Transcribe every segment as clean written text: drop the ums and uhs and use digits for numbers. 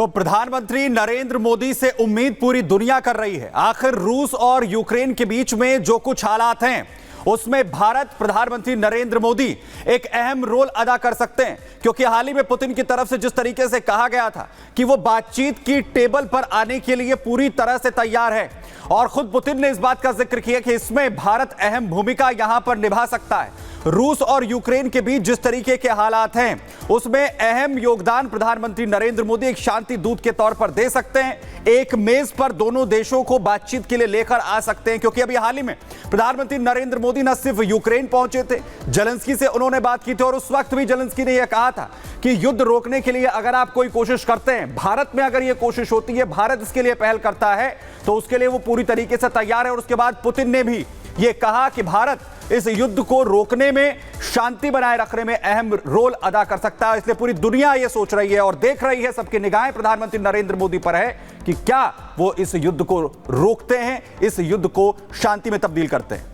तो प्रधानमंत्री नरेंद्र मोदी से उम्मीद पूरी दुनिया कर रही है। आखिर रूस और यूक्रेन के बीच में जो कुछ हालात हैं उसमें भारत, प्रधानमंत्री नरेंद्र मोदी एक अहम रोल अदा कर सकते हैं, क्योंकि हाल ही में पुतिन की तरफ से जिस तरीके से कहा गया था कि वो बातचीत की टेबल पर आने के लिए पूरी तरह से तैयार है, और खुद पुतिन ने इस बात का जिक्र किया कि इसमें भारत अहम भूमिका यहां पर निभा सकता है। रूस और यूक्रेन के बीच जिस तरीके के हालात हैं उसमें अहम योगदान प्रधानमंत्री नरेंद्र मोदी एक शांति दूत के तौर पर दे सकते हैं। एक मेज पर दोनों देशों को बातचीत के लिए लेकर आ सकते हैं, क्योंकि अभी हाल ही में प्रधानमंत्री नरेंद्र मोदी न सिर्फ यूक्रेन पहुंचे थे, जेलेंस्की से उन्होंने बात की थी, और उस वक्त भी जेलेंस्की ने यह कहा था कि युद्ध रोकने के लिए अगर आप कोई कोशिश करते हैं, भारत में अगर यह कोशिश होती है, भारत इसके लिए पहल करता है, तो उसके लिए वो पूरी तरीके से तैयार है। और उसके बाद पुतिन ने भी यह कहा कि भारत इस युद्ध को रोकने में, शांति बनाए रखने में अहम रोल अदा कर सकता है। इसलिए पूरी दुनिया यह सोच रही है और देख रही है, सबकी निगाहें प्रधानमंत्री नरेंद्र मोदी पर है कि क्या वो इस युद्ध को रोकते हैं, इस युद्ध को शांति में तब्दील करते हैं।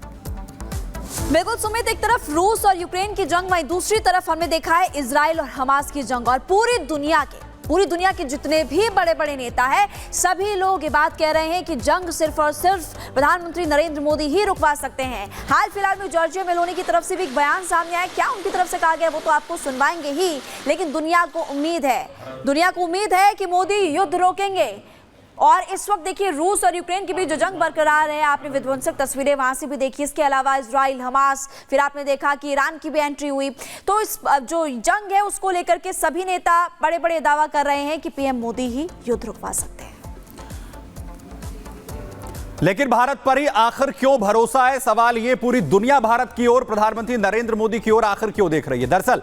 बिल्कुल सुमित, एक तरफ रूस और यूक्रेन की जंग, वहीं दूसरी तरफ हमने देखा है इजराइल और हमास की जंग। और पूरी दुनिया के जितने भी बड़े बड़े नेता हैं, सभी लोग ये बात कह रहे हैं कि जंग सिर्फ और सिर्फ प्रधानमंत्री नरेंद्र मोदी ही रुकवा सकते हैं। हाल फिलहाल में जॉर्जिया मेलोनी की तरफ से भी एक बयान सामने आया। क्या उनकी तरफ से कहा गया वो तो आपको सुनवाएंगे ही, लेकिन दुनिया को उम्मीद है कि मोदी युद्ध रोकेंगे। और इस वक्त देखिए रूस और यूक्रेन के बीच जो जंग बरकरार है, आपने विध्वंसक तस्वीरें वहां से भी देखी। इसके अलावा इजराइल, हमास, फिर आपने देखा कि ईरान की भी एंट्री हुई। तो इस जो जंग है उसको लेकर के सभी नेता बड़े बड़े दावा कर रहे हैं कि पीएम मोदी ही युद्ध रुकवा सकते हैं। लेकिन भारत पर ही आखिर क्यों भरोसा है? सवाल ये, पूरी दुनिया भारत की ओर, प्रधानमंत्री नरेंद्र मोदी की ओर आखिर क्यों देख रही है? दरअसल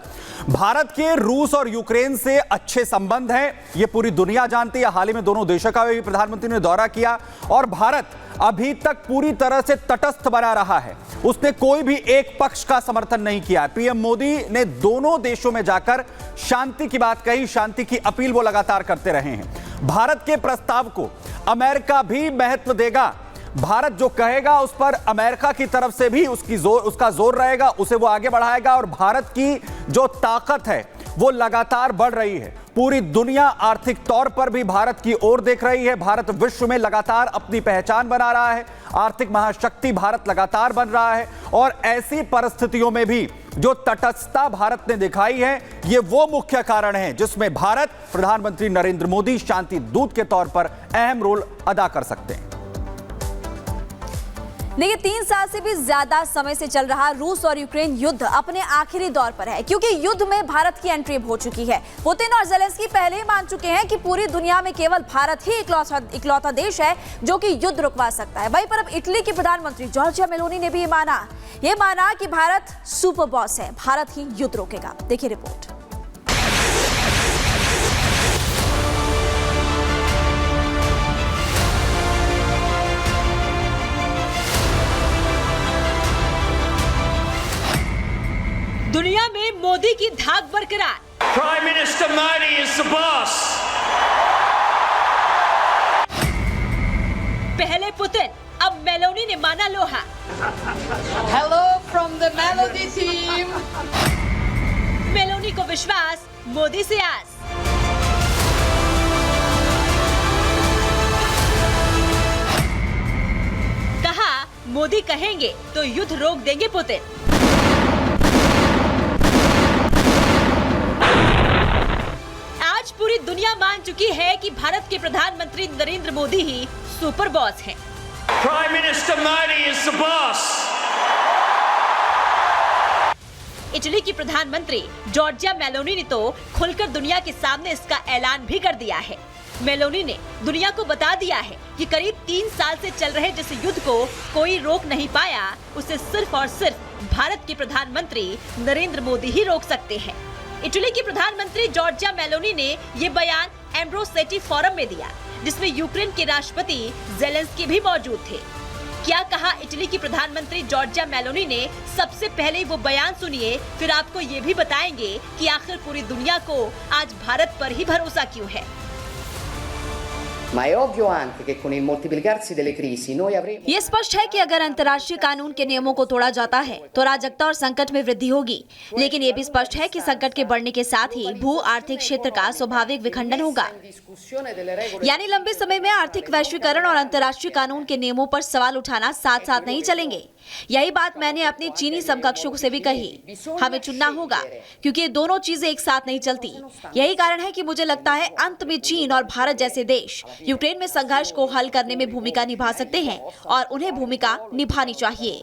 भारत के रूस और यूक्रेन से अच्छे संबंध हैं, ये पूरी दुनिया जानती है। हाल ही में दोनों देशों का भी प्रधानमंत्री ने दौरा किया, और भारत अभी तक पूरी तरह से तटस्थ बना रहा है। उसने कोई भी एक पक्ष का समर्थन नहीं किया। पीएम मोदी ने दोनों देशों में जाकर शांति की बात कही, शांति की अपील वो लगातार करते रहे हैं। भारत के प्रस्ताव को अमेरिका भी महत्व देगा। भारत जो कहेगा उस पर अमेरिका की तरफ से भी उसका जोर रहेगा, उसे वो आगे बढ़ाएगा। और भारत की जो ताकत है वो लगातार बढ़ रही है। पूरी दुनिया आर्थिक तौर पर भी भारत की ओर देख रही है। भारत विश्व में लगातार अपनी पहचान बना रहा है, आर्थिक महाशक्ति भारत लगातार बन रहा है। और ऐसी परिस्थितियों में भी जो तटस्थता भारत ने दिखाई है, ये वो मुख्य कारण है जिसमें भारत, प्रधानमंत्री नरेंद्र मोदी शांति दूत के तौर पर अहम रोल अदा कर सकते हैं। देखिए 3 साल से भी ज्यादा समय से चल रहा रूस और यूक्रेन युद्ध अपने आखिरी दौर पर है, क्योंकि युद्ध में भारत की एंट्री हो चुकी है। पुतिन और जेलेंस्की पहले ही मान चुके हैं कि पूरी दुनिया में केवल भारत ही इकलौता देश है जो कि युद्ध रुकवा सकता है। वहीं पर अब इटली की प्रधानमंत्री जॉर्जिया मेलोनी ने भी ये माना कि भारत सुपर बॉस है, भारत ही युद्ध रोकेगा। देखिए रिपोर्ट। दुनिया में मोदी की धाक बरकरार। Prime Minister Modi is the boss. पहले पुतिन, अब मेलोनी ने माना लोहा। Hello from the Melody team. Meloni को विश्वास, मोदी से आस। कहा मोदी कहेंगे तो युद्ध रोक देंगे पुतिन। पूरी दुनिया मान चुकी है कि भारत के प्रधानमंत्री नरेंद्र मोदी ही सुपर बॉस हैं। Prime Minister Modi is the boss. Italy की प्रधानमंत्री जॉर्जिया मेलोनी ने तो खुलकर दुनिया के सामने इसका ऐलान भी कर दिया है। मेलोनी ने दुनिया को बता दिया है कि करीब 3 साल से चल रहे जिस युद्ध को कोई रोक नहीं पाया, उसे सिर्फ और सिर्फ भारत के प्रधानमंत्री नरेंद्र मोदी ही रोक सकते हैं। इटली की प्रधानमंत्री जॉर्जिया मेलोनी ने ये बयान एम्ब्रोसेटी फोरम में दिया, जिसमें यूक्रेन के राष्ट्रपति जेलेंस्की भी मौजूद थे। क्या कहा इटली की प्रधानमंत्री जॉर्जिया मेलोनी ने? सबसे पहले वो बयान सुनिए, फिर आपको ये भी बताएंगे कि आखिर पूरी दुनिया को आज भारत पर ही भरोसा क्यों है। Ma è ovvio anche che con il moltiplicarsi delle crisi noi avremo... ये स्पष्ट है कि अगर अंतर्राष्ट्रीय कानून के नियमों को तोड़ा जाता है तो अराजकता और संकट में वृद्धि होगी, लेकिन ये भी स्पष्ट है कि संकट के बढ़ने के साथ ही भू आर्थिक क्षेत्र का स्वाभाविक विखंडन होगा। यानी लंबे समय में आर्थिक वैश्वीकरण और अंतर्राष्ट्रीय कानून के नियमों पर सवाल उठाना साथ साथ नहीं चलेंगे। यही बात मैंने अपने चीनी समकक्षों से भी कही। हमें चुनना होगा क्योंकि ये दोनों चीजें एक साथ नहीं चलती। यही कारण है कि मुझे लगता है अंत में चीन और भारत जैसे देश यूक्रेन में संघर्ष को हल करने में भूमिका निभा सकते हैं और उन्हें भूमिका निभानी चाहिए।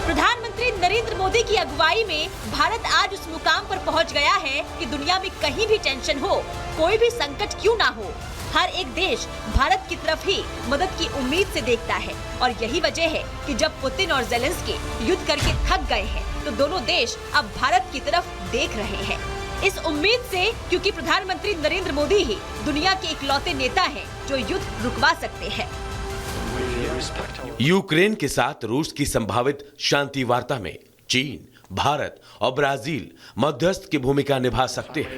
प्रधानमंत्री नरेंद्र मोदी की अगुवाई में भारत आज उस मुकाम पर पहुंच गया है कि दुनिया में कहीं भी टेंशन हो, कोई भी संकट क्यों ना हो, हर एक देश भारत की तरफ ही मदद की उम्मीद से देखता है। और यही वजह है कि जब पुतिन और ज़ेलेंस्की युद्ध करके थक गए हैं तो दोनों देश अब भारत की तरफ देख रहे हैं, इस उम्मीद से क्योंकि प्रधानमंत्री नरेंद्र मोदी ही दुनिया के इकलौते नेता हैं जो युद्ध रुकवा सकते हैं। यूक्रेन के साथ रूस की संभावित शांति वार्ता में चीन, भारत और ब्राजील मध्यस्थ की भूमिका निभा सकते हैं।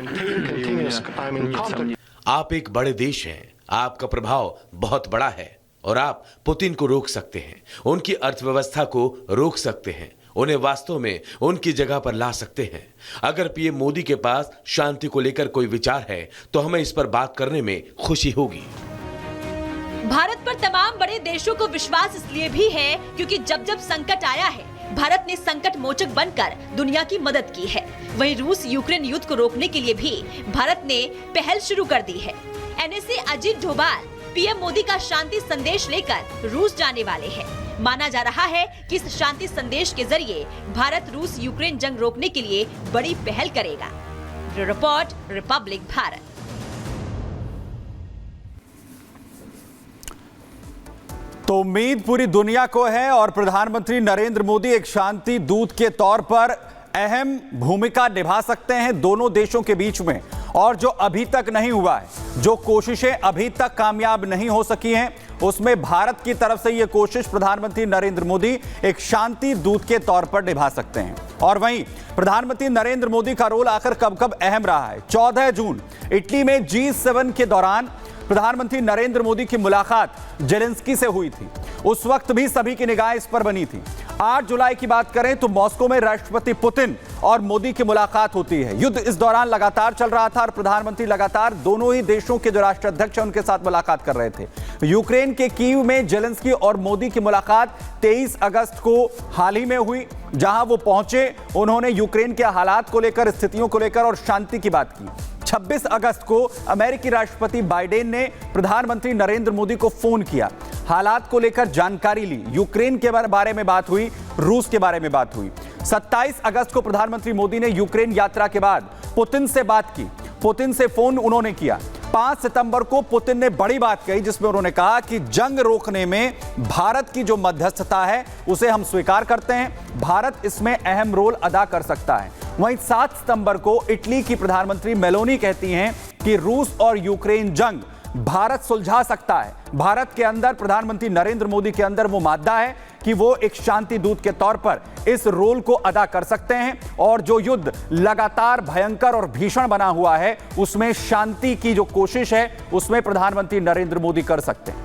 आप एक बड़े देश हैं, आपका प्रभाव बहुत बड़ा है और आप पुतिन को रोक सकते हैं, उनकी अर्थव्यवस्था को रोक सकते हैं, उन्हें वास्तव में उनकी जगह पर ला सकते हैं। अगर पीएम मोदी के पास शांति को लेकर कोई विचार है तो हमें इस पर बात करने में खुशी होगी। भारत पर तमाम बड़े देशों को विश्वास इसलिए भी है क्योंकि जब जब संकट आया है भारत ने संकट मोचक बनकर दुनिया की मदद की है। वहीं रूस यूक्रेन युद्ध को रोकने के लिए भी भारत ने पहल शुरू कर दी है। एनएसए अजीत डोभाल पीएम मोदी का शांति संदेश लेकर रूस जाने वाले हैं। माना जा रहा है कि इस शांति संदेश के जरिए भारत रूस यूक्रेन जंग रोकने के लिए बड़ी पहल करेगा। Report Republic Bharat. तो उम्मीद पूरी दुनिया को है और प्रधानमंत्री नरेंद्र मोदी एक शांति दूत के तौर पर अहम भूमिका निभा सकते हैं दोनों देशों के बीच में। और जो अभी तक नहीं हुआ है, जो कोशिशें अभी तक कामयाब नहीं हो सकी हैं, उसमें भारत की तरफ से यह कोशिश प्रधानमंत्री नरेंद्र मोदी एक शांति दूत के तौर पर निभा सकते हैं। और वहीं प्रधानमंत्री नरेंद्र मोदी का रोल आखिर कब कब अहम रहा है। 14 जून इटली में G7 के दौरान प्रधानमंत्री नरेंद्र मोदी की मुलाकात ज़ेलेंस्की से हुई थी। उस वक्त भी सभी की निगाहें इस पर बनी थी। 8 जुलाई की बात करें तो मॉस्को में राष्ट्रपति पुतिन और मोदी की मुलाकात होती है। युद्ध इस दौरान लगातार चल रहा था और प्रधानमंत्री लगातार दोनों ही देशों के जो राष्ट्राध्यक्ष हैं उनके साथ मुलाकात कर रहे थे। यूक्रेन के कीव में ज़ेलेंस्की और मोदी की मुलाकात 23 अगस्त को हाल ही में हुई। जहां वो पहुंचे उन्होंने यूक्रेन के हालात को लेकर, स्थितियों को लेकर और शांति की बात की। 26 अगस्त को अमेरिकी राष्ट्रपति बाइडेन ने प्रधानमंत्री नरेंद्र मोदी को फोन किया, हालात को लेकर जानकारी ली। यूक्रेन के बारे में बात हुई, रूस के बारे में बात हुई। 27 अगस्त को प्रधानमंत्री मोदी ने यूक्रेन यात्रा के बाद पुतिन से बात की, पुतिन से फोन उन्होंने किया। 5 सितंबर को पुतिन ने बड़ी बात कही जिसमें उन्होंने कहा कि जंग रोकने में भारत की जो मध्यस्थता है उसे हम स्वीकार करते हैं, भारत इसमें अहम रोल अदा कर सकता है। वहीं 7 सितंबर को इटली की प्रधानमंत्री मेलोनी कहती हैं कि रूस और यूक्रेन जंग भारत सुलझा सकता है। भारत के अंदर, प्रधानमंत्री नरेंद्र मोदी के अंदर वो मादा है कि वो एक शांति दूत के तौर पर इस रोल को अदा कर सकते हैं और जो युद्ध लगातार भयंकर और भीषण बना हुआ है उसमें शांति की जो कोशिश है उसमें प्रधानमंत्री नरेंद्र मोदी कर सकते हैं।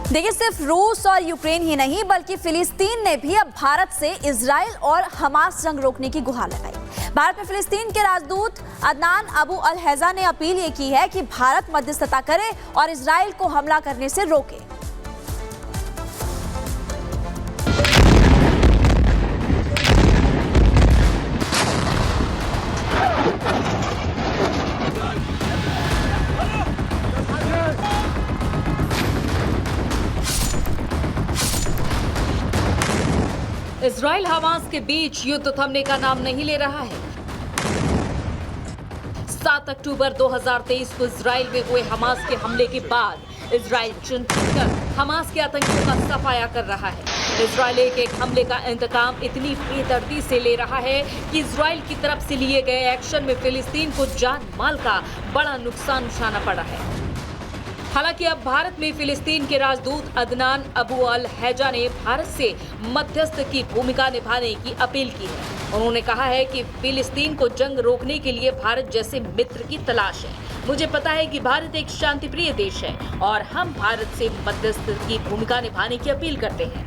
देखिए, सिर्फ रूस और यूक्रेन ही नहीं बल्कि फिलिस्तीन ने भी अब भारत से इजराइल और हमास जंग रोकने की गुहार लगाई। भारत में फिलिस्तीन के राजदूत अदनान अबू अल हैजा ने अपील ये की है कि भारत मध्यस्थता करे और इजराइल को हमला करने से रोके। इजराइल हमास के बीच युद्ध थमने का नाम नहीं ले रहा है। 7 अक्टूबर 2023 को इजराइल में हुए हमास के हमले के बाद इजराइल चिंतित हमास के आतंकियों का सफाया कर रहा है। इजराइल एक हमले का इंतकाम इतनी बेदर्दी से ले रहा है कि इजराइल की तरफ से लिए गए एक्शन में फिलिस्तीन को जान माल का बड़ा नुकसान उठाना पड़ा है। हालांकि अब भारत में फिलिस्तीन के राजदूत अदनान अबू अल हैजा ने भारत से मध्यस्थ की भूमिका निभाने की अपील की है। उन्होंने कहा है कि फिलिस्तीन को जंग रोकने के लिए भारत जैसे मित्र की तलाश है। मुझे पता है कि भारत एक शांतिप्रिय देश है और हम भारत से मध्यस्थ की भूमिका निभाने की अपील करते हैं।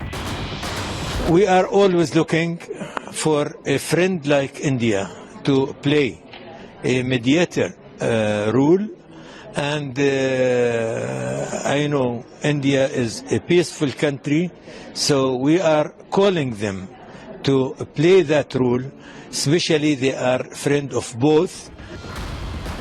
We are always looking for a friend like India to play a mediator role, and I know India is a peaceful country, so we are calling them to play that role, especially they are friend of both.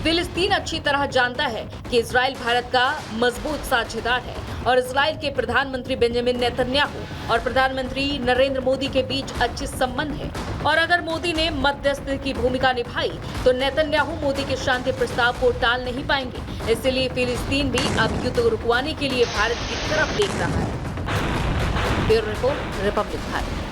फिलिस्तीन अच्छी तरह जानता है कि Israel Bharat का मजबूत साझेदार है और इजराइल के प्रधानमंत्री बेंजामिन नेतन्याहू और प्रधानमंत्री नरेंद्र मोदी के बीच अच्छे संबंध है और अगर मोदी ने मध्यस्थ की भूमिका निभाई तो नेतन्याहू मोदी के शांति प्रस्ताव को टाल नहीं पाएंगे। इसलिए फिलिस्तीन भी अब युद्ध रुकवाने के लिए भारत की तरफ देख रहा है। Bureau report, Republic Bharat.